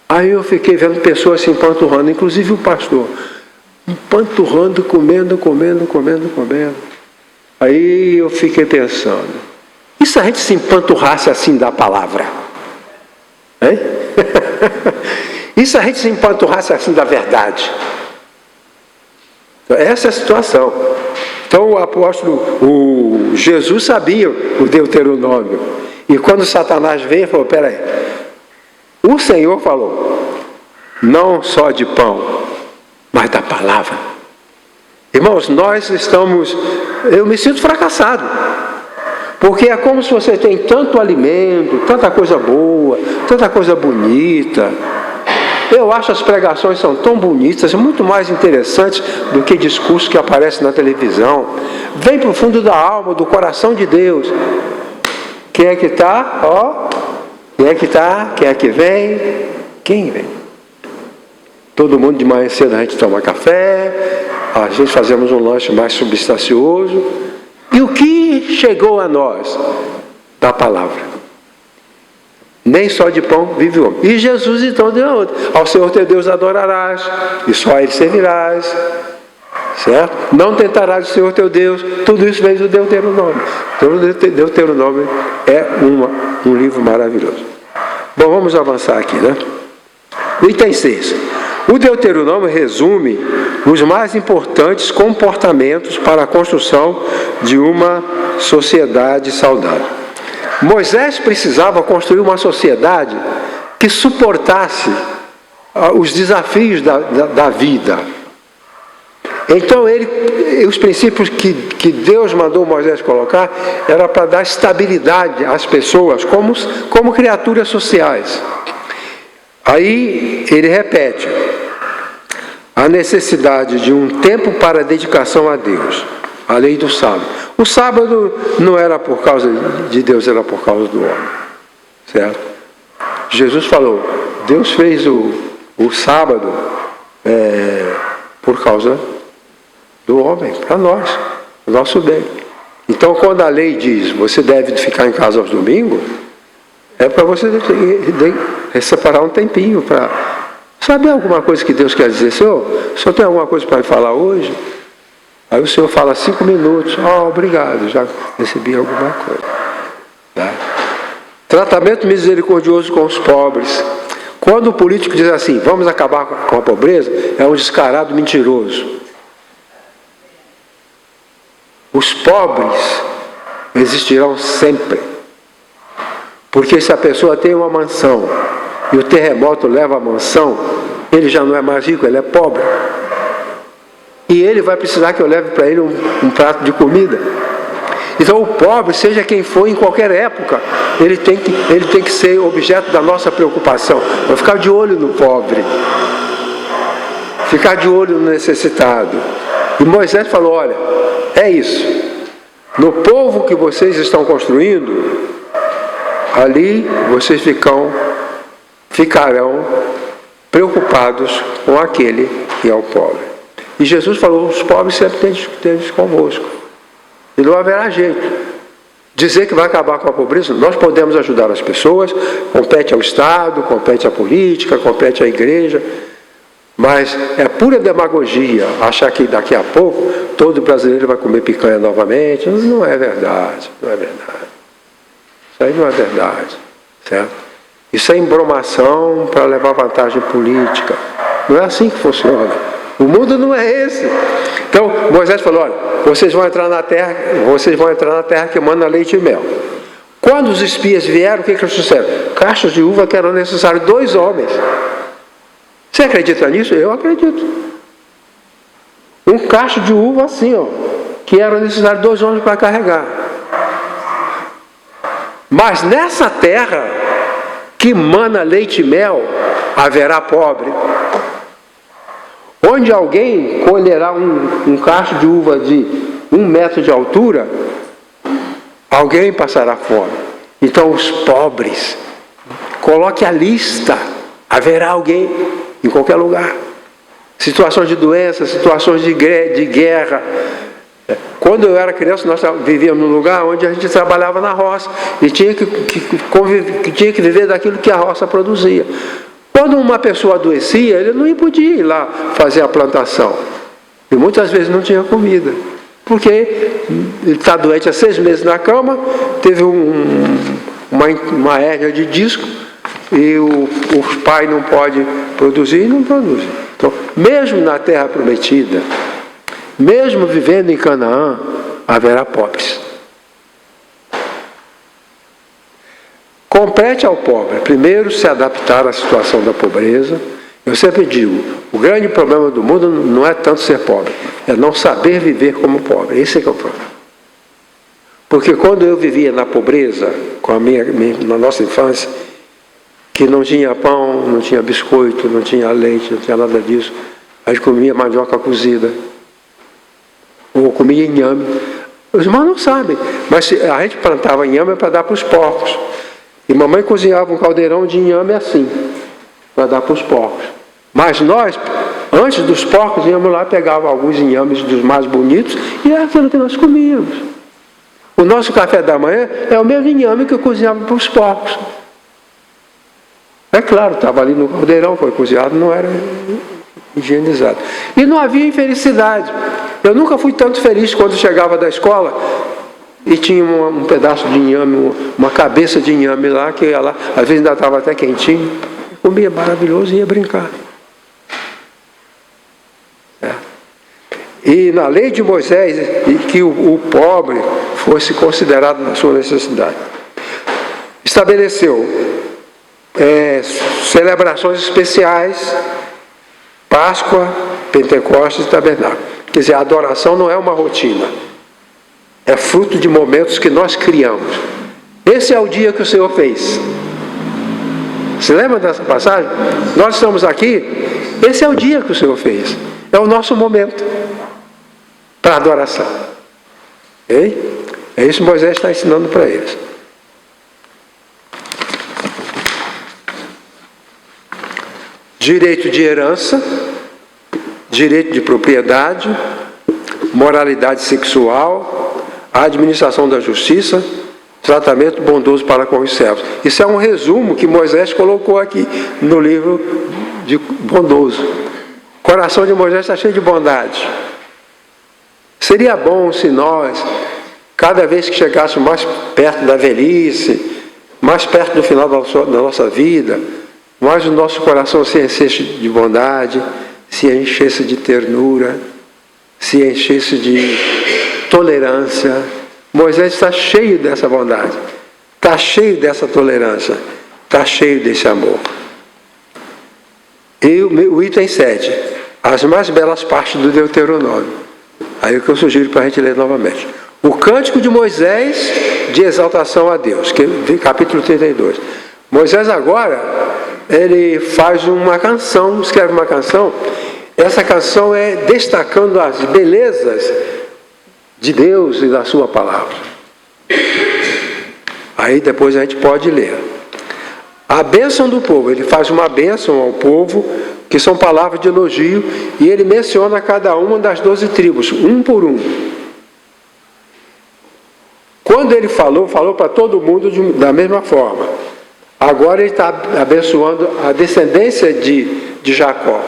Aí eu fiquei vendo pessoas se empanturrando, inclusive o pastor, empanturrando, comendo. Aí eu fiquei pensando: e se a gente se empanturrasse assim da palavra? Hein? E se a gente se empanturrasse assim da verdade? Essa é a situação. Então o Jesus sabia o Deuteronômio. E quando Satanás veio, ele falou: peraí, o Senhor falou, não só de pão, mas da palavra. Irmãos, eu me sinto fracassado. Porque é como se você tem tanto alimento, tanta coisa boa, tanta coisa bonita. Eu acho as pregações são tão bonitas, muito mais interessantes do que discursos que aparecem na televisão. Vem para o fundo da alma, do coração de Deus. Quem é que está? Quem é que está? Quem é que vem? Quem vem? Todo mundo de manhã cedo a gente toma café, a gente fazemos um lanche mais substancioso. E o que chegou a nós? Da palavra. Nem só de pão vive o homem. E Jesus então deu a outra: ao Senhor teu Deus adorarás, e só a Ele servirás. Certo? Não tentarás o Senhor teu Deus. Tudo isso vem do Deuteronômio. Então, o Deuteronômio é um livro maravilhoso. Bom, vamos avançar aqui, né? Item 6. O Deuteronômio resume os mais importantes comportamentos para a construção de uma sociedade saudável. Moisés precisava construir uma sociedade que suportasse os desafios da vida. Então os princípios que Deus mandou Moisés colocar era para dar estabilidade às pessoas como criaturas sociais. Aí ele repete a necessidade de um tempo para dedicação a Deus, a lei do sábado. O sábado não era por causa de Deus, era por causa do homem, certo? Jesus falou: Deus fez o sábado por causa do homem, para nós, o nosso bem. Então, quando a lei diz você deve ficar em casa aos domingos, é para você separar um tempinho para saber alguma coisa que Deus quer dizer. Senhor tem alguma coisa para me falar hoje? Aí o Senhor fala 5 minutos. Obrigado, já recebi alguma coisa. Tá? Tratamento misericordioso com os pobres. Quando o político diz assim, vamos acabar com a pobreza, é um descarado mentiroso. Os pobres existirão sempre. Porque se a pessoa tem uma mansão e o terremoto leva a mansão, ele já não é mais rico, ele é pobre. E ele vai precisar que eu leve para ele um prato de comida. Então o pobre, seja quem for, em qualquer época, ele tem que ser objeto da nossa preocupação. Vou ficar de olho no pobre. Ficar de olho no necessitado. E Moisés falou: olha, é isso. No povo que vocês estão construindo, ali vocês ficarão preocupados com aquele que é o pobre. E Jesus falou, os pobres sempre têm convosco. E não haverá jeito. Dizer que vai acabar com a pobreza, nós podemos ajudar as pessoas, compete ao Estado, compete à política, compete à igreja, mas é pura demagogia achar que daqui a pouco todo brasileiro vai comer picanha novamente. Não é verdade, não é verdade. Isso aí não é verdade, certo? Isso é embromação para levar vantagem política. Não é assim que funciona. O mundo não é esse. Então, Moisés falou, olha, vocês vão entrar na terra que manda leite e mel. Quando os espias vieram, o que eles disseram? Cachos de uva que eram necessários 2 homens. Você acredita nisso? Eu acredito. Um cacho de uva assim, ó, que era necessário 2 homens para carregar. Mas nessa terra que mana leite e mel, haverá pobre. Onde alguém colherá um cacho de uva de 1 metro de altura, alguém passará fome. Então os pobres, coloque a lista, haverá alguém em qualquer lugar. Situações de doença, situações de guerra. Quando eu era criança, nós vivíamos num lugar onde a gente trabalhava na roça e tinha que viver daquilo que a roça produzia. Quando uma pessoa adoecia, ele não podia ir lá fazer a plantação. E muitas vezes não tinha comida. Porque ele está doente há 6 meses na cama, teve uma hérnia de disco, e o pai não pode produzir e não produz. Então, mesmo na terra prometida, mesmo vivendo em Canaã, haverá pobres. Compete ao pobre, primeiro, se adaptar à situação da pobreza. Eu sempre digo, o grande problema do mundo não é tanto ser pobre, é não saber viver como pobre. Esse é que é o problema. Porque quando eu vivia na pobreza, na nossa infância, que não tinha pão, não tinha biscoito, não tinha leite, não tinha nada disso, a gente comia mandioca cozida, ou comia inhame. Os irmãos não sabem, mas a gente plantava inhame para dar para os porcos. E mamãe cozinhava um caldeirão de inhame assim, para dar para os porcos. Mas nós, antes dos porcos, íamos lá, pegava alguns inhames dos mais bonitos, e era aquilo que nós comíamos. O nosso café da manhã é o mesmo inhame que eu cozinhava para os porcos. É claro, estava ali no caldeirão, foi cozinhado, não era higienizado. E não havia infelicidade. Eu nunca fui tanto feliz quando chegava da escola e tinha um pedaço de inhame, uma cabeça de inhame lá, que ela, às vezes ainda estava até quentinho, comia maravilhoso e ia brincar. E na lei de Moisés, que o pobre fosse considerado na sua necessidade. Estabeleceu celebrações especiais, Páscoa, Pentecostes e Tabernáculo. Quer dizer, a adoração não é uma rotina, é fruto de momentos que nós criamos. Esse é o dia que o Senhor fez. Se lembra dessa passagem? Nós estamos aqui, esse é o dia que o Senhor fez. É o nosso momento para adoração. Okay? É isso que Moisés está ensinando para eles. Direito de herança, direito de propriedade, moralidade sexual, administração da justiça, tratamento bondoso para com os servos. Isso é um resumo que Moisés colocou aqui no livro de bondoso. O coração de Moisés está cheio de bondade. Seria bom se nós, cada vez que chegássemos mais perto da velhice, mais perto do final da nossa vida, mais o nosso coração se enchesse de bondade, se enchesse de ternura, se enchesse de tolerância. Moisés está cheio dessa bondade, está cheio dessa tolerância, está cheio desse amor. E o item 7, as mais belas partes do Deuteronômio. Aí é o que eu sugiro para a gente ler novamente. O cântico de Moisés de exaltação a Deus, capítulo 32. Moisés agora, ele faz uma canção, escreve uma canção. Essa canção é destacando as belezas de Deus e da sua palavra. Aí depois a gente pode ler. A bênção do povo, ele faz uma bênção ao povo, que são palavras de elogio, e ele menciona cada uma das 12 tribos, um por um. Quando ele falou para todo mundo da mesma forma. Agora ele está abençoando a descendência de Jacó.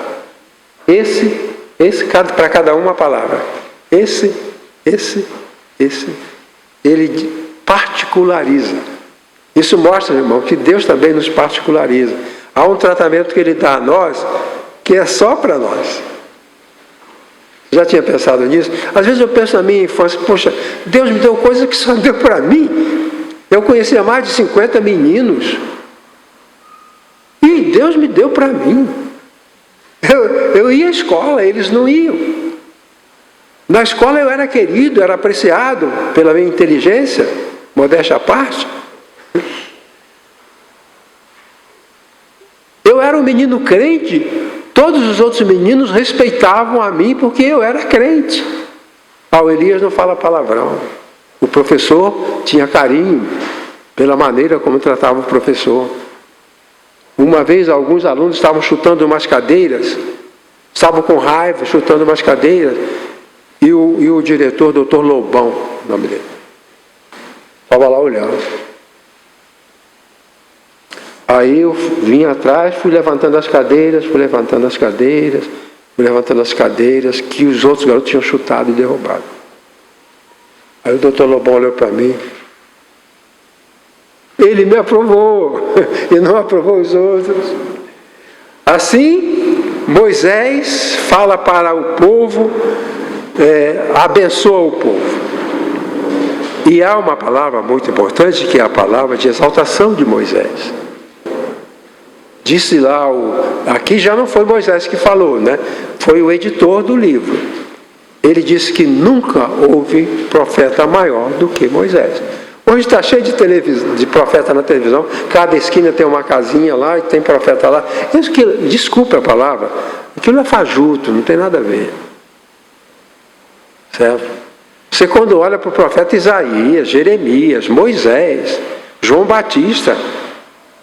Para cada uma palavra. Esse. Ele particulariza. Isso mostra, irmão, que Deus também nos particulariza. Há um tratamento que Ele dá a nós, que é só para nós. Já tinha pensado nisso? Às vezes eu penso na minha infância, poxa, Deus me deu coisa que só deu para mim. Eu conhecia mais de 50 meninos. E Deus me deu para mim. Eu ia à escola, eles não iam. Na escola eu era querido, era apreciado pela minha inteligência, modéstia à parte. Eu era um menino crente, todos os outros meninos respeitavam a mim porque eu era crente. O Elias não fala palavrão. O professor tinha carinho pela maneira como tratava o professor. Uma vez alguns alunos estavam chutando umas cadeiras, estavam com raiva, chutando umas cadeiras, e o diretor, doutor Lobão, o nome dele, estava lá olhando. Aí eu vim atrás, fui levantando as cadeiras, que os outros garotos tinham chutado e derrubado. Aí o doutor Lobão olhou para mim. Ele me aprovou e não aprovou os outros. Assim, Moisés fala para o povo, abençoa o povo. E há uma palavra muito importante, que é a palavra de exaltação de Moisés. Disse lá, aqui já não foi Moisés que falou, né? Foi o editor do livro. Ele disse que nunca houve profeta maior do que Moisés. Hoje está cheio de profeta na televisão, cada esquina tem uma casinha lá e tem profeta lá. Isso que, desculpe a palavra, aquilo é fajuto, não tem nada a ver. Certo? Você quando olha para o profeta Isaías, Jeremias, Moisés, João Batista,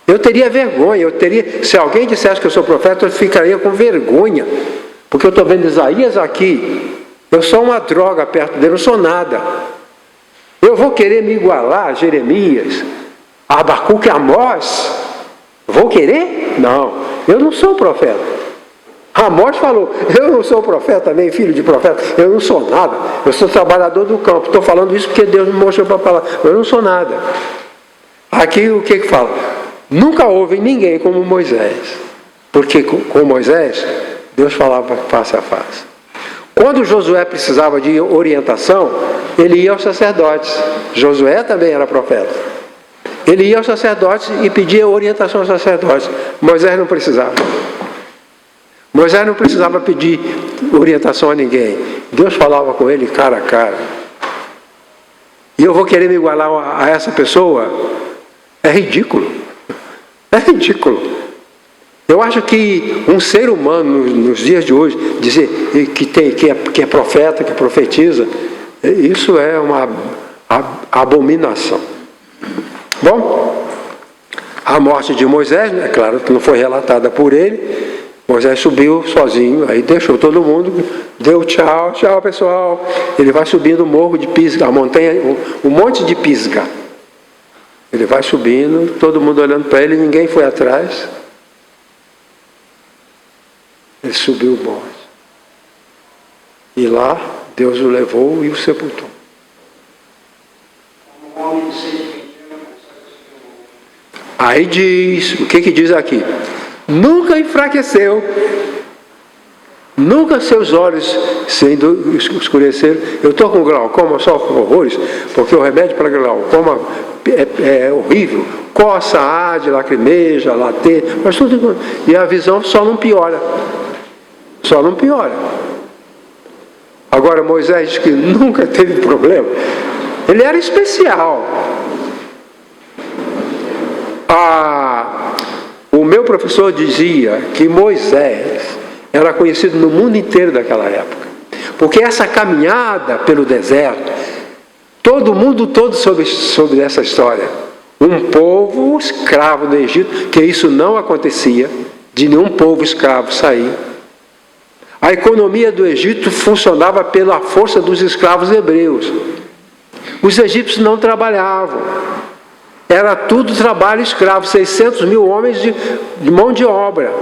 eu teria vergonha, se alguém dissesse que eu sou profeta, eu ficaria com vergonha, porque eu estou vendo Isaías aqui, eu sou uma droga perto dele, eu não sou nada. Eu vou querer me igualar a Jeremias, a Abacuque, a Amós? Vou querer? Não, eu não sou profeta. Amós falou, eu não sou profeta, nem filho de profeta, eu não sou nada, eu sou trabalhador do campo. Estou falando isso porque Deus me mostrou para falar, eu não sou nada. Aqui o que fala? Nunca houve ninguém como Moisés, porque com Moisés, Deus falava face a face. Quando Josué precisava de orientação, ele ia aos sacerdotes. Josué também era profeta. Ele ia aos sacerdotes e pedia orientação aos sacerdotes. Moisés não precisava. Moisés não precisava pedir orientação a ninguém. Deus falava com ele cara a cara. E eu vou querer me igualar a essa pessoa? É ridículo. É ridículo. Eu acho que um ser humano, nos dias de hoje, dizer que é profeta, que profetiza, isso é uma abominação. Bom, a morte de Moisés, é claro que não foi relatada por ele. Moisés subiu sozinho, aí deixou todo mundo, deu tchau pessoal. Ele vai subindo o morro de Pisga, a montanha, o monte de Pisga. Ele vai subindo, todo mundo olhando para ele, ninguém foi atrás. Ele subiu o monte. E lá, Deus o levou e o sepultou. Aí diz, o que diz aqui? Nunca enfraqueceu. Nunca seus olhos se escureceram. Eu estou com glaucoma, só com horrores, porque o remédio para glaucoma é horrível. Coça, arde, lacrimeja, lateja, mas tudo. E a visão só não piora. Só não piora. Agora Moisés diz que nunca teve problema. Ele era especial. O meu professor dizia que Moisés era conhecido no mundo inteiro daquela época. Porque essa caminhada pelo deserto, todo mundo todo soube essa história. um povo escravo do Egito, que isso não acontecia, de nenhum povo escravo sair. A economia do Egito funcionava pela força dos escravos hebreus. Os egípcios não trabalhavam. Era tudo trabalho escravo, 600 mil homens de mão de obra.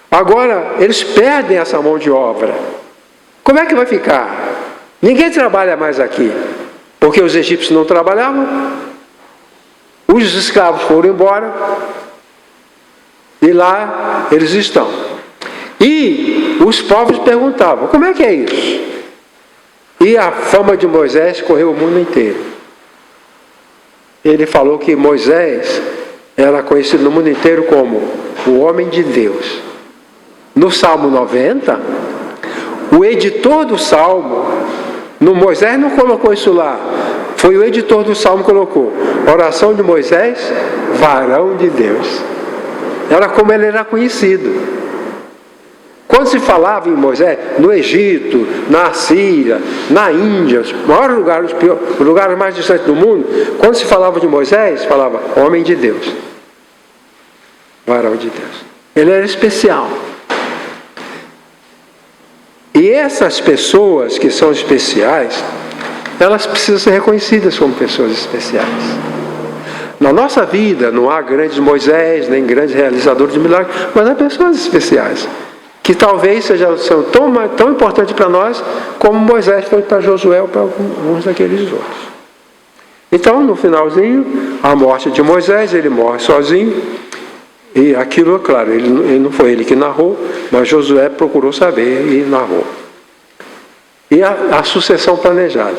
Agora, eles perdem essa mão de obra. Como é que vai ficar? Ninguém trabalha mais aqui, porque os egípcios não trabalhavam. Os escravos foram embora, e lá eles estão. E os povos perguntavam, como é que é isso? E a fama de Moisés correu o mundo inteiro. Ele falou que Moisés era conhecido no mundo inteiro como o homem de Deus. No Salmo 90, o editor do Salmo, Moisés não colocou isso lá, foi o editor do Salmo que colocou. Oração de Moisés, varão de Deus. Era como ele era conhecido. Quando se falava em Moisés, no Egito, na Síria, na Índia, os maiores lugares, os lugares mais distantes do mundo, quando se falava de Moisés, falava homem de Deus, varão de Deus. Ele era especial. E essas pessoas que são especiais, elas precisam ser reconhecidas como pessoas especiais. Na nossa vida não há grandes Moisés, nem grandes realizadores de milagres, mas há pessoas especiais, que talvez sejam tão importantes para nós, como Moisés foi para Josué ou para alguns daqueles outros. Então, no finalzinho, a morte de Moisés, ele morre sozinho, e aquilo, claro, não foi ele que narrou, mas Josué procurou saber e narrou. E a sucessão planejada.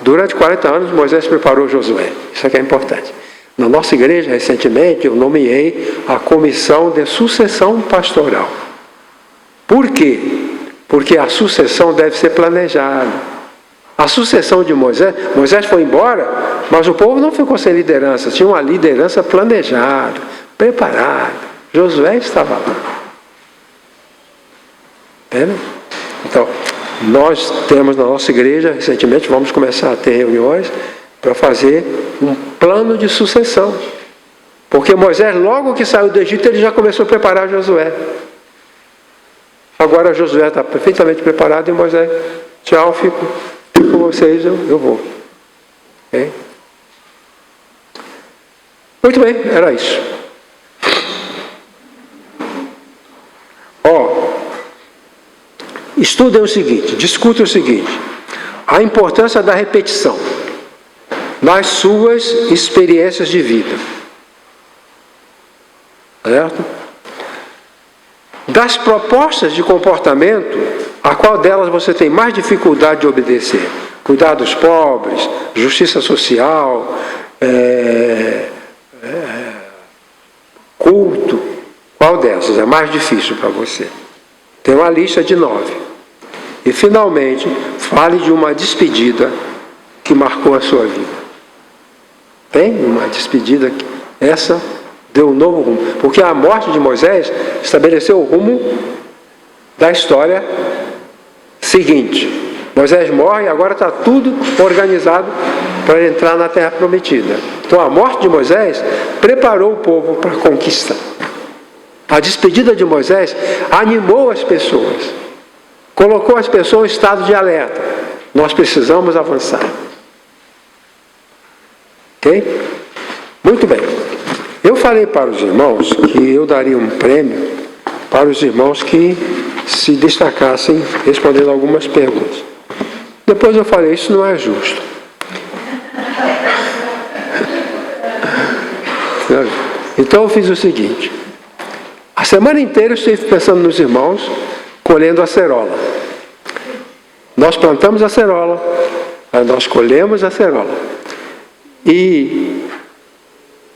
Durante 40 anos, Moisés preparou Josué. Isso aqui é importante. Na nossa igreja, recentemente, eu nomeei a comissão de sucessão pastoral. Por quê? Porque a sucessão deve ser planejada. A sucessão de Moisés foi embora, mas o povo não ficou sem liderança. Tinha uma liderança planejada, preparada. Josué estava lá. Entende? Então, nós temos na nossa igreja, recentemente, vamos começar a ter reuniões para fazer um plano de sucessão. Porque Moisés, logo que saiu do Egito, ele já começou a preparar Josué. Agora Josué está perfeitamente preparado e Moisés, tchau, fico com vocês, eu vou. Okay? Muito bem, era isso. Estudem o seguinte, discutam o seguinte, a importância da repetição nas suas experiências de vida. Certo? Das propostas de comportamento, a qual delas você tem mais dificuldade de obedecer? Cuidar dos pobres, justiça social, culto. Qual dessas é mais difícil para você? Tem uma lista de 9. E, finalmente, fale de uma despedida que marcou a sua vida. Tem uma despedida que essa deu um novo rumo. Porque a morte de Moisés estabeleceu o rumo da história seguinte. Moisés morre e agora está tudo organizado para entrar na Terra Prometida. Então, a morte de Moisés preparou o povo para a conquista. A despedida de Moisés animou as pessoas. Colocou as pessoas em estado de alerta. Nós precisamos avançar. Ok? Muito bem. Eu falei para os irmãos que eu daria um prêmio para os irmãos que se destacassem respondendo algumas perguntas. Depois eu falei, isso não é justo. Então eu fiz o seguinte. A semana inteira eu estive pensando nos irmãos, colhendo acerola. Nós plantamos acerola, nós colhemos acerola. E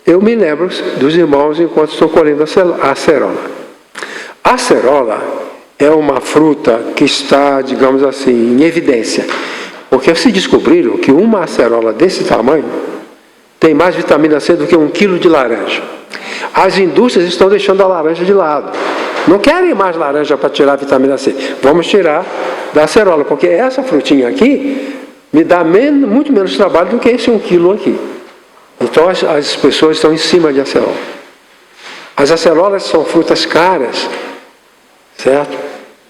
eu me lembro dos irmãos enquanto estou colhendo a acerola. A acerola é uma fruta que está, digamos assim, em evidência. Porque se descobriram que uma acerola desse tamanho tem mais vitamina C do que 1 quilo de laranja. As indústrias estão deixando a laranja de lado. Não querem mais laranja para tirar a vitamina C. Vamos tirar da acerola, porque essa frutinha aqui me dá muito menos trabalho do que esse 1 quilo aqui. Então as pessoas estão em cima de acerola. As acerolas são frutas caras, certo?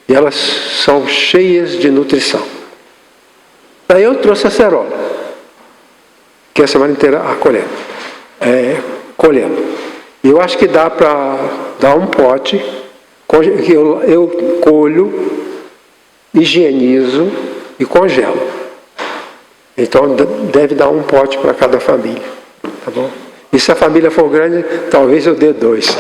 E elas são cheias de nutrição. Daí eu trouxe acerola, que é a semana inteira colhendo. E eu acho que dá para dar um pote, que eu colho, higienizo e congelo. Então deve dar um pote para cada família, tá bom? E se a família for grande, talvez eu dê 2.